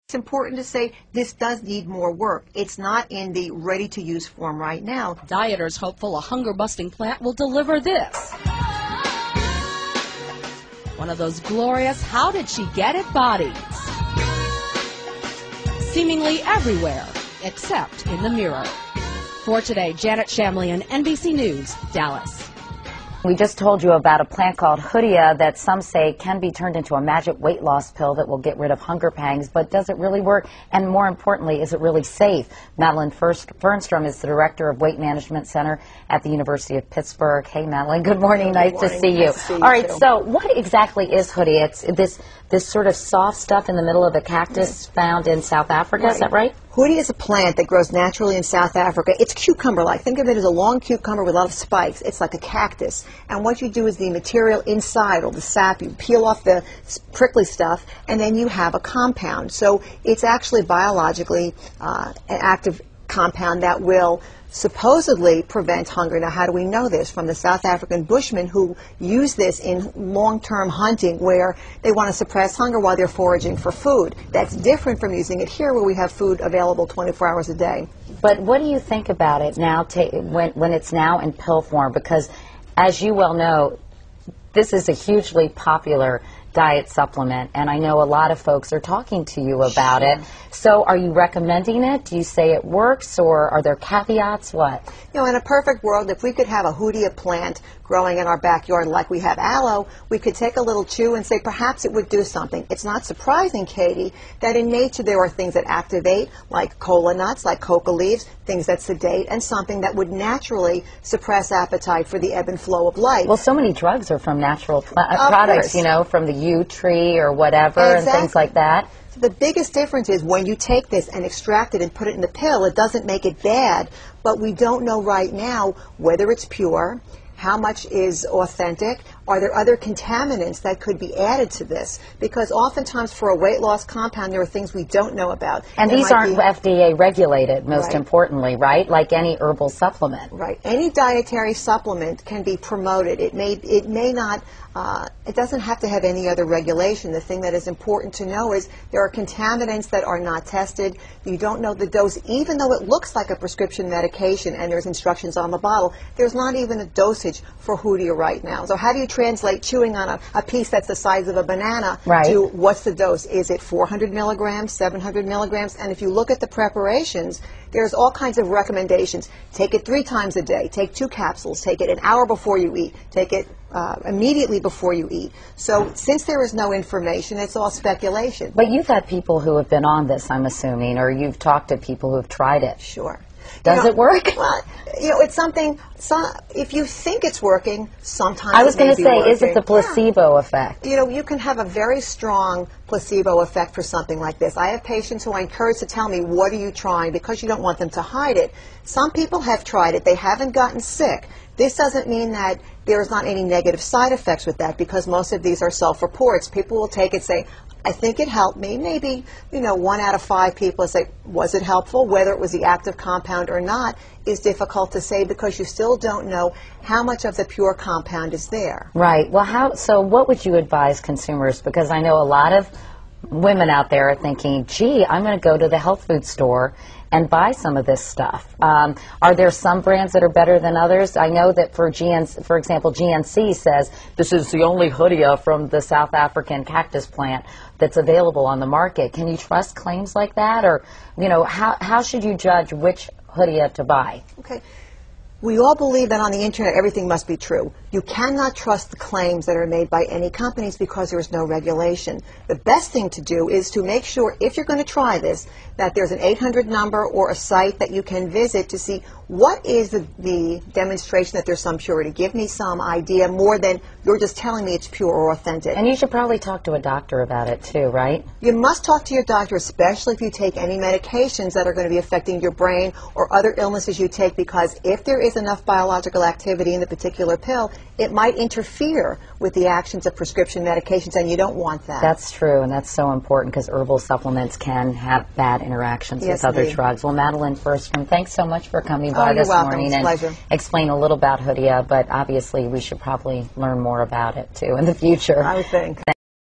It's important to say this does need more work. It's not in the ready-to-use form right now. Dieters hopeful a hunger-busting plant will deliver this. One of those glorious how did she get it bodies. Seemingly everywhere, except in the mirror. For today, Janet Shamlian, NBC News, Dallas. We just told you about a plant called Hoodia that some say can be turned into a magic weight loss pill that will get rid of hunger pangs, but does it really work? And more importantly, is it really safe? Madeline Fernstrom is the director of Weight Management Center at the University of Pittsburgh. Hey, Madeline, good morning. Nice to see you. All right, so what exactly is Hoodia? It's this sort of soft stuff in the middle of a cactus found in South Africa, is that right? Hoodia is a plant that grows naturally in South Africa. It's cucumber-like. Think of it as a long cucumber with a lot of spikes. It's like a cactus. And what you do is the material inside, or the sap, you peel off the prickly stuff, and then you have a compound. So it's actually biologically an active compound that will supposedly prevent hunger. Now, how do we know this? From the South African Bushmen who use this in long-term hunting where they want to suppress hunger while they're foraging for food. That's different from using it here where we have food available 24 hours a day. But what do you think about it now when it's now in pill form? Because as you well know, this is a hugely popular diet supplement, and I know a lot of folks are talking to you about it. So are you recommending it? Do you say it works, or are there caveats? What? You know, in a perfect world, if we could have a Hoodia plant growing in our backyard like we have aloe, we could take a little chew and say perhaps it would do something. It's not surprising, Katie, that in nature there are things that activate, like cola nuts, like coca leaves, things that sedate, and something that would naturally suppress appetite for the ebb and flow of life. Well, so many drugs are from natural products, you know, from the yew tree or whatever, and things like that. So the biggest difference is when you take this and extract it and put it in the pill, it doesn't make it bad, but we don't know right now whether it's pure, how much is authentic, are there other contaminants that could be added to this? Because oftentimes for a weight loss compound, there are things we don't know about. And these aren't FDA regulated, most importantly, right? Like any herbal supplement. Right. Any dietary supplement can be promoted. It may not, it doesn't have to have any other regulation. The thing that is important to know is there are contaminants that are not tested. You don't know the dose, even though it looks like a prescription medication and there's instructions on the bottle. There's not even a dosage for Hoodia right now. So how do you translate chewing on a piece that's the size of a banana to what's the dose? Is it 400 milligrams, 700 milligrams? And if you look at the preparations, there's all kinds of recommendations. Take it 3 times a day. Take 2 capsules. Take it an hour before you eat. Take it immediately before you eat. So since there is no information, it's all speculation. But you've had people who have been on this, I'm assuming, or you've talked to people who have tried it. Sure. Does it work? Well, you know, it's something, if you think it's working, sometimes I was going to say, is it the placebo effect? You know, you can have a very strong placebo effect for something like this. I have patients who I encourage to tell me, what are you trying? Because you don't want them to hide it. Some people have tried it. They haven't gotten sick. This doesn't mean that there's not any negative side effects with that, because most of these are self-reports. People will take it, say, I think it helped me. Maybe, you know, 1 out of 5 people say, was it helpful? Whether it was the active compound or not is difficult to say, because you still don't know how much of the pure compound is there. Right. Well, so what would you advise consumers? Because I know a lot of women out there are thinking, gee, I'm going to go to the health food store and buy some of this stuff. Are there some brands that are better than others? I know that for example, GNC says this is the only Hoodia from the South African cactus plant that's available on the market. Can you trust claims like that? Or, you know, how should you judge which Hoodia to buy? Okay. We all believe that on the internet everything must be true. You cannot trust the claims that are made by any companies because there is no regulation. The best thing to do is to make sure, if you're going to try this, that there's an 800 number or a site that you can visit to see what is the demonstration that there's some purity. Give me some idea more than you're just telling me it's pure or authentic. And you should probably talk to a doctor about it too, right? You must talk to your doctor, especially if you take any medications that are going to be affecting your brain or other illnesses you take, because if there is enough biological activity in the particular pill, it might interfere with the actions of prescription medications, and you don't want that. That's true, and that's so important because herbal supplements can have bad interactions with other drugs. Well, Madeline Fernstrom, thanks so much for coming by this morning and explain a little about Hoodia, but obviously we should probably learn more about it too in the future. I would think.